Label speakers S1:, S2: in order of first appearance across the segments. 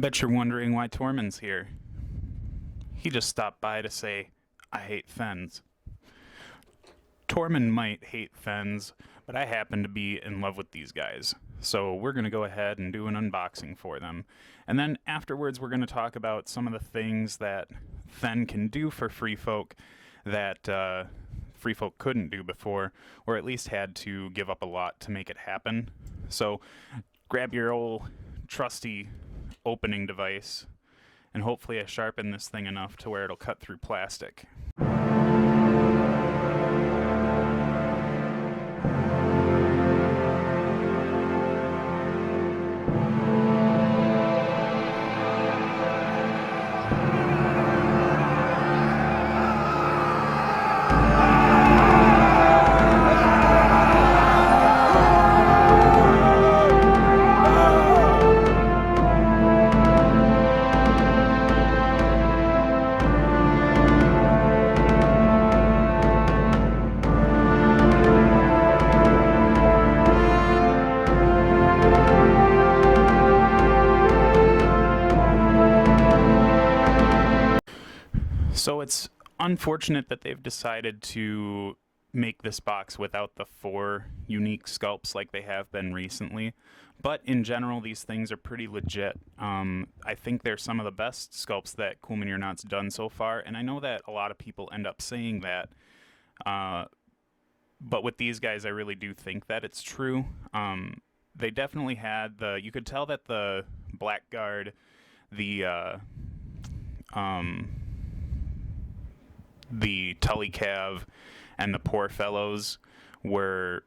S1: I bet you're wondering why Tormund's here. He just stopped by to say, I hate Thenns. Tormund might hate Thenns, but I happen to be in love with these guys. So we're going to go ahead and do an unboxing for them. And then afterwards we're going to talk about some of the things that Thenn can do for free folk that free folk couldn't do before, or at least had to give up a lot to make it happen. So grab your old trusty opening device, and hopefully I sharpen this thing enough to where it'll cut through plastic. So it's unfortunate that they've decided to make this box without the 4 unique sculpts like they have been recently. But in general, these things are pretty legit. I think they're some of the best sculpts that Cool Mini or Not's done so far, and I know that a lot of people end up saying that. But with these guys, I really do think that it's true. They definitely had you could tell that the Blackguard, the Tully Cav, and the Poor Fellows were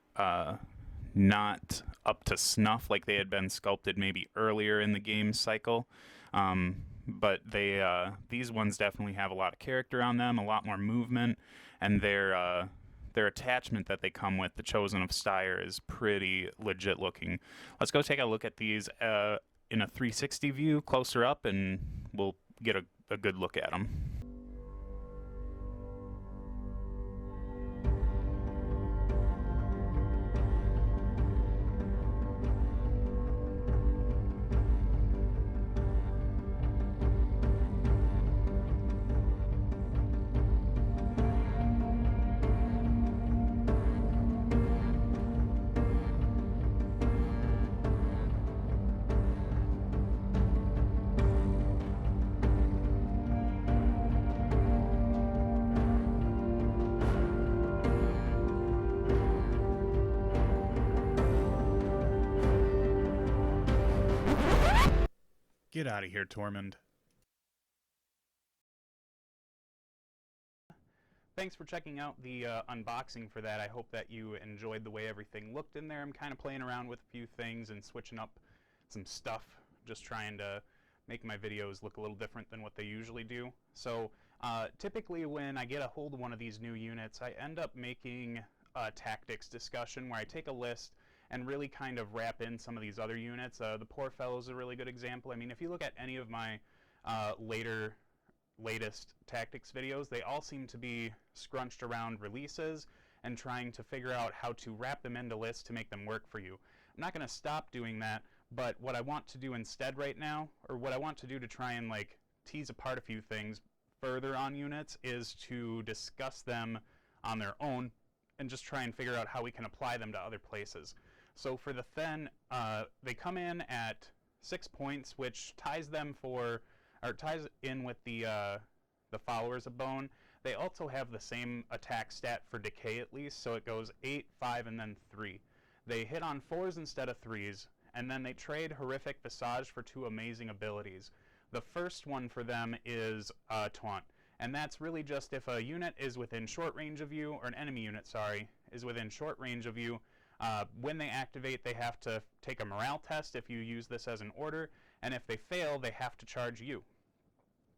S1: not up to snuff like they had been sculpted maybe earlier in the game cycle. But these ones definitely have a lot of character on them, a lot more movement, and their attachment that they come with, the Chosen of Styre, is pretty legit looking. Let's go take a look at these in a 360 view, closer up, and we'll get a good look at them. Get out of here, Tormund. Thanks for checking out the unboxing for that. I hope that you enjoyed the way everything looked in there. I'm kind of playing around with a few things and switching up some stuff, just trying to make my videos look a little different than what they usually do. So typically when I get a hold of one of these new units, I end up making a tactics discussion where I take a list and really kind of wrap in some of these other units. The Poor Fellows is a really good example. I mean, if you look at any of my latest tactics videos, they all seem to be scrunched around releases and trying to figure out how to wrap them into lists to make them work for you. I'm not going to stop doing that, but what I want to do instead right now, or what I want to do to try and like tease apart a few things further on units, is to discuss them on their own and just try and figure out how we can apply them to other places. So for the Thenn, they come in at 6 points, which ties in with the followers of Bone. They also have the same attack stat for decay at least, so it goes 8, 5, and then 3. They hit on 4s instead of 3s, and then they trade Horrific Visage for 2 amazing abilities. The first one for them is Taunt, and that's really just if a unit is within short range of you, or an enemy unit, sorry, is within short range of you. When they activate, they have to take a morale test if you use this as an order, and if they fail, they have to charge you.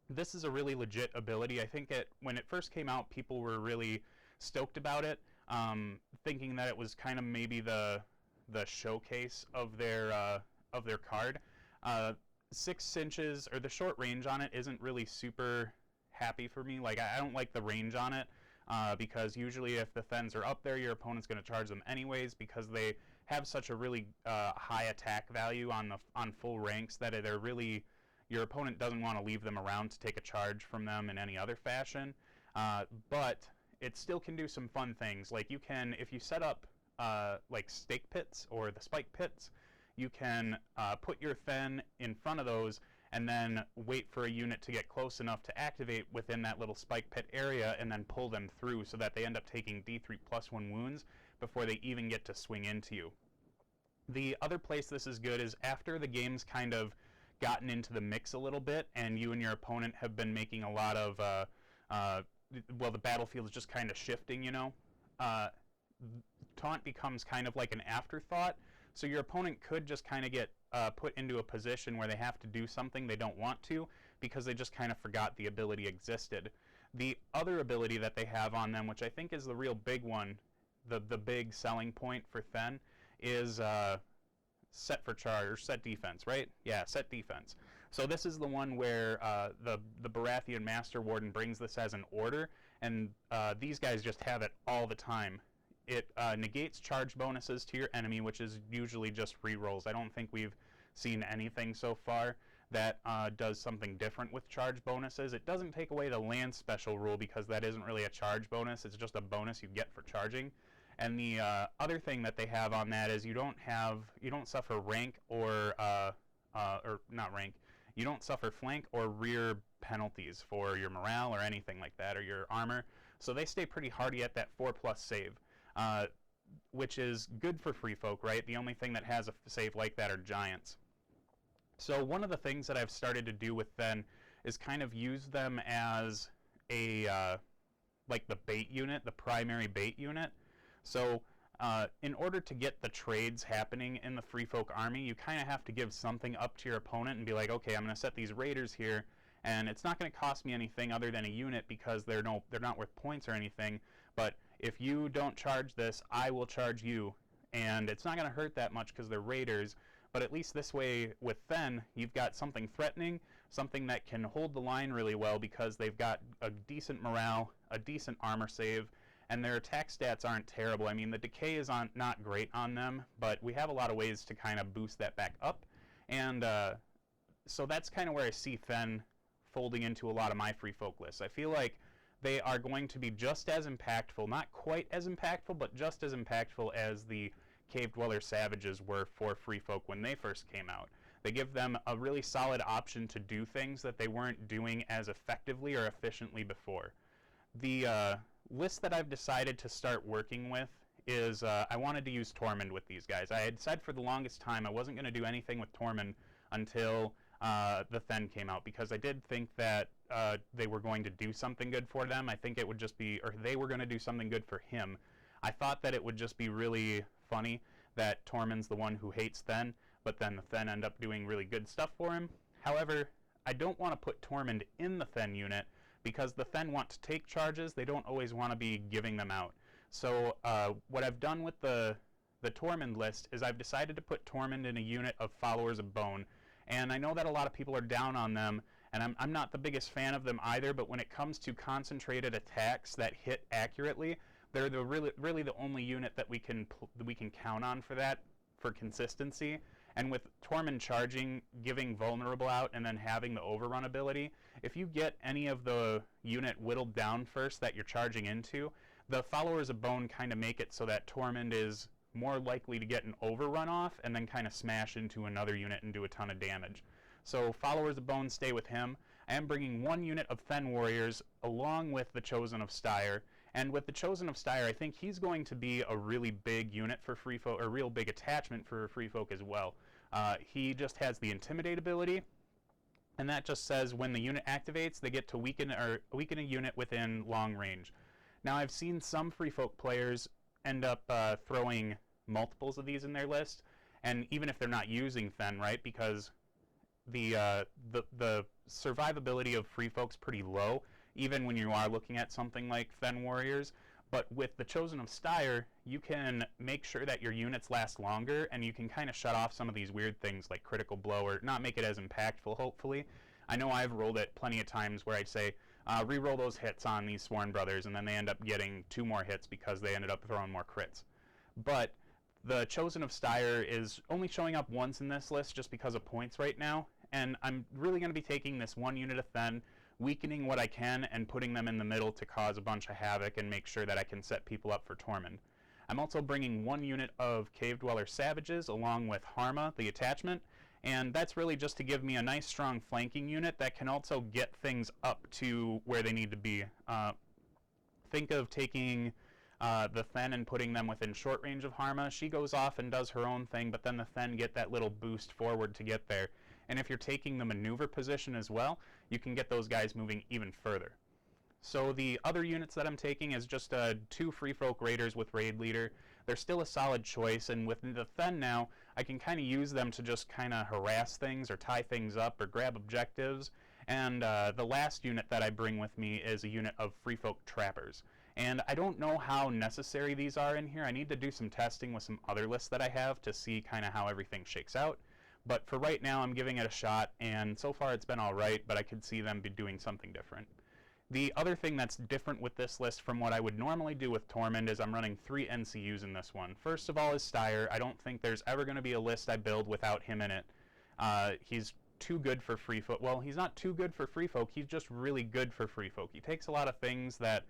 S1: This is a really legit ability. I think when it first came out, people were really stoked about it, thinking that it was kind of maybe the showcase of their card. 6 inches, or the short range on it, isn't really super happy for me. Like, I don't like the range on it. Because usually if the Thenns are up there, your opponent's going to charge them anyways, because they have such a really high attack value on full ranks that they're really Your opponent doesn't want to leave them around to take a charge from them in any other fashion, but it still can do some fun things. Like, you can, if you set up like stake pits or the spike pits, you can put your Thenn in front of those and then wait for a unit to get close enough to activate within that little spike pit area and then pull them through so that they end up taking D3+1 wounds before they even get to swing into you. The other place this is good is after the game's kind of gotten into the mix a little bit and you and your opponent have been making a lot of, well, the battlefield is just kind of shifting, you know, taunt becomes kind of like an afterthought. So your opponent could just kind of get put into a position where they have to do something they don't want to because they just kind of forgot the ability existed. The other ability that they have on them, which I think is the real big one, the big selling point for Thenn, is set for charge, or set defense, right? Yeah, set defense. So this is the one where the Baratheon Master Warden brings this as an order, and these guys just have it all the time. It negates charge bonuses to your enemy, which is usually just rerolls. I don't think we've seen anything so far that does something different with charge bonuses. It doesn't take away the land special rule because that isn't really a charge bonus. It's just a bonus you get for charging. And the other thing that they have on that is you don't suffer rank or not rank. You don't suffer flank or rear penalties for your morale or anything like that, or your armor. So they stay pretty hardy at that 4+ save. Which is good for free folk, right? The only thing that has a save like that are giants. So one of the things that I've started to do with Thenn is kind of use them as a like the bait unit, the primary bait unit. So in order to get the trades happening in the free folk army, you kind of have to give something up to your opponent and be like, okay, I'm going to set these raiders here, and it's not going to cost me anything other than a unit because they're not worth points or anything, but if you don't charge this, I will charge you. And it's not going to hurt that much because they're raiders, but at least this way with Thenn, you've got something threatening, something that can hold the line really well because they've got a decent morale, a decent armor save, and their attack stats aren't terrible. I mean, the decay is not great on them, but we have a lot of ways to kind of boost that back up. And so that's kind of where I see Thenn folding into a lot of my free folk lists. I feel like they are going to be just as impactful, not quite as impactful, but just as impactful as the Cave Dweller Savages were for free folk when they first came out. They give them a really solid option to do things that they weren't doing as effectively or efficiently before. The list that I've decided to start working with is I wanted to use Tormund with these guys. I had said for the longest time I wasn't going to do anything with Tormund until the Thenn came out, because I did think that they were going to do something good for them. I think it would just be, or they were going to do something good for him. I thought that it would just be really funny that Tormund's the one who hates Thenn, but then the Thenn end up doing really good stuff for him. However, I don't want to put Tormund in the Thenn unit because the Thenn want to take charges. They don't always want to be giving them out. So what I've done with the Tormund list is I've decided to put Tormund in a unit of Followers of Bone. And I know that a lot of people are down on them, and I'm not the biggest fan of them either, but when it comes to concentrated attacks that hit accurately, they're really the only unit that we can count on for that, for consistency. And with Tormund charging, giving Vulnerable out, and then having the Overrun ability, if you get any of the unit whittled down first that you're charging into, the Followers of Bone kind of make it so that Tormund is more likely to get an overrun off and then kind of smash into another unit and do a ton of damage. So Followers of Bone stay with him. I am bringing one unit of Thenn Warriors along with the Chosen of Styre. And with the Chosen of Styre, I think he's going to be a really big unit for free folk, or a real big attachment for free folk as well. He just has the Intimidate ability, and that just says when the unit activates, they get to weaken a unit within long range. Now, I've seen some free folk players end up throwing multiples of these in their list, and even if they're not using Thenn, right, because the survivability of free folk's pretty low, even when you are looking at something like Thenn Warriors. But with the Chosen of Styre, you can make sure that your units last longer, and you can kind of shut off some of these weird things like Critical Blow, or not make it as impactful, hopefully. I know I've rolled it plenty of times where I'd say, re-roll those hits on these Sworn Brothers, and then they end up getting 2 more hits because they ended up throwing more crits. But the Chosen of Styre is only showing up once in this list just because of points right now, and I'm really going to be taking this one unit of Thenn, weakening what I can, and putting them in the middle to cause a bunch of havoc and make sure that I can set people up for Tormund. I'm also bringing one unit of Cave Dweller Savages along with Harma, the attachment, and that's really just to give me a nice strong flanking unit that can also get things up to where they need to be. Think of taking the Thenn and putting them within short range of Harma. She goes off and does her own thing, but then the Thenn get that little boost forward to get there. And if you're taking the maneuver position as well, you can get those guys moving even further. So the other units that I'm taking is just 2 Free Folk Raiders with Raid Leader. They're still a solid choice, and with the Thenn now, I can kind of use them to just kind of harass things or tie things up or grab objectives. And the last unit that I bring with me is a unit of Free Folk Trappers. And I don't know how necessary these are in here. I need to do some testing with some other lists that I have to see kind of how everything shakes out. But for right now, I'm giving it a shot, and so far it's been all right, but I could see them be doing something different. The other thing that's different with this list from what I would normally do with Tormund is I'm running 3 NCUs in this one. First of all is Styre. I don't think there's ever going to be a list I build without him in it. He's too good for free folk. Well, he's not too good for free folk, he's just really good for free folk. He takes a lot of things that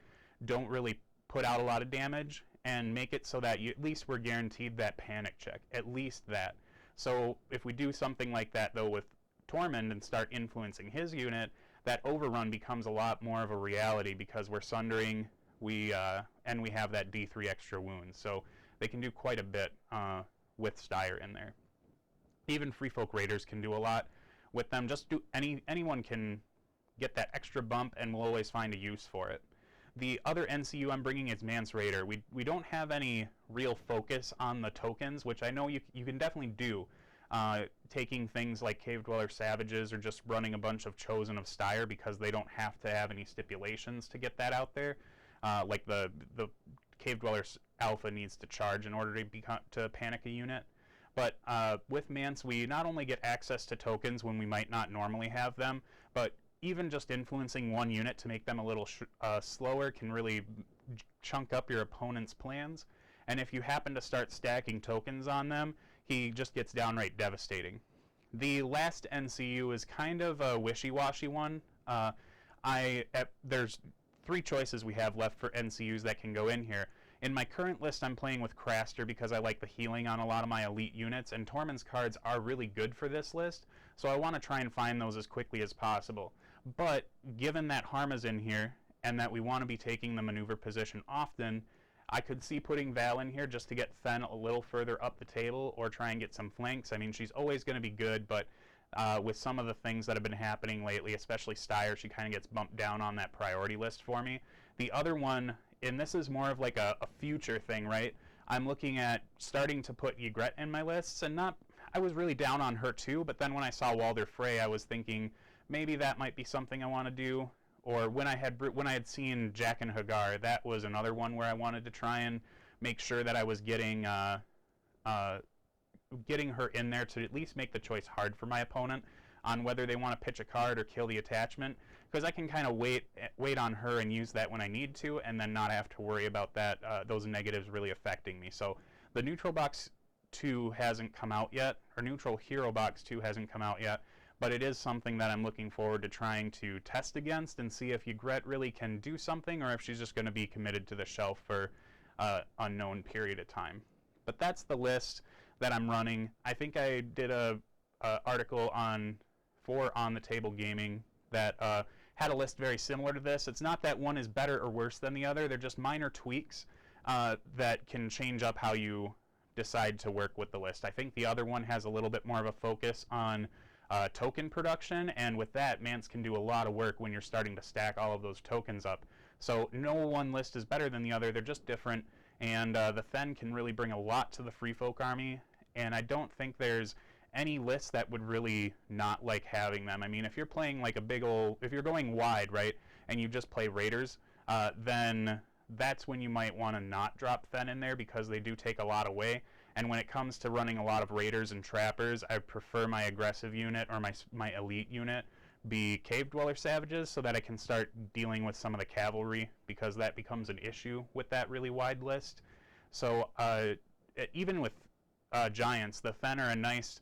S1: don't really put out a lot of damage and make it so that at least we're guaranteed that panic check, at least that. So if we do something like that though with Tormund and start influencing his unit, that overrun becomes a lot more of a reality because we're sundering, and we have that D3 extra wound. So they can do quite a bit with Styre in there. Even Free Folk Raiders can do a lot with them. Just do anyone can get that extra bump and we'll always find a use for it. The other NCU I'm bringing is Mance Raider. We don't have any real focus on the tokens, which I know you can definitely do. Taking things like Cave Dweller Savages or just running a bunch of Chosen of Styre because they don't have to have any stipulations to get that out there. Like the Cave Dweller Alpha needs to charge in order to panic a unit. But with Mance, we not only get access to tokens when we might not normally have them, but even just influencing one unit to make them a little slower can really chunk up your opponent's plans. And if you happen to start stacking tokens on them, he just gets downright devastating. The last NCU is kind of a wishy-washy one. There's 3 choices we have left for NCUs that can go in here. In my current list, I'm playing with Craster because I like the healing on a lot of my elite units, and Tormund's cards are really good for this list, so I want to try and find those as quickly as possible. But given that Harma's in here, and that we want to be taking the maneuver position often, I could see putting Val in here just to get Thenn a little further up the table or try and get some flanks. I mean, she's always going to be good, but with some of the things that have been happening lately, especially Styre, she kind of gets bumped down on that priority list for me. The other one, and this is more of like a future thing, right? I'm looking at starting to put Ygritte in my lists, and I was really down on her too, but then when I saw Walder Frey, I was thinking maybe that might be something I want to do. Or when I had seen Jack and Hagar, that was another one where I wanted to try and make sure that I was getting her in there to at least make the choice hard for my opponent on whether they want to pitch a card or kill the attachment, because I can kind of wait on her and use that when I need to, and then not have to worry about that those negatives really affecting me. So the Neutral Box 2 hasn't come out yet, or Neutral Hero Box 2 hasn't come out yet. But it is something that I'm looking forward to trying to test against and see if Ygritte really can do something or if she's just going to be committed to the shelf for an unknown period of time. But that's the list that I'm running. I think I did a article for On the Table Gaming that had a list very similar to this. It's not that one is better or worse than the other. They're just minor tweaks that can change up how you decide to work with the list. I think the other one has a little bit more of a focus on token production, and with that, Mance can do a lot of work when you're starting to stack all of those tokens up. So no one list is better than the other, they're just different, and the Thenn can really bring a lot to the Free Folk army, and I don't think there's any list that would really not like having them. I mean, if you're playing like if you're going wide, right, and you just play Raiders, then that's when you might want to not drop Thenn in there because they do take a lot away. And when it comes to running a lot of Raiders and Trappers, I prefer my aggressive unit or my elite unit be Cave Dweller Savages so that I can start dealing with some of the cavalry, because that becomes an issue with that really wide list. So even with Giants, the Thenn are a nice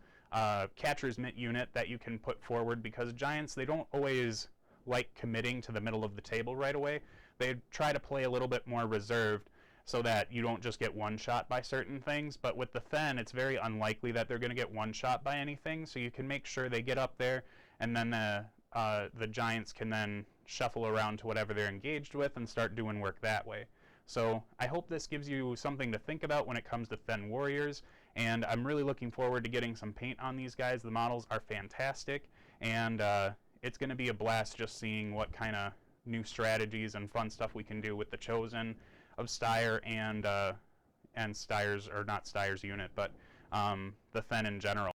S1: catcher's mitt unit that you can put forward, because giants, they don't always like committing to the middle of the table right away. They try to play a little bit more reserved so that you don't just get one shot by certain things. But with the Thenn, it's very unlikely that they're going to get one shot by anything, so you can make sure they get up there, and then the giants can then shuffle around to whatever they're engaged with and start doing work that way. So I hope this gives you something to think about when it comes to Thenn Warriors, and I'm really looking forward to getting some paint on these guys. The models are fantastic, and it's going to be a blast just seeing what kind of new strategies and fun stuff we can do with the Chosen of Styr and Styr's, or not Styr's unit, but the Thenn in general.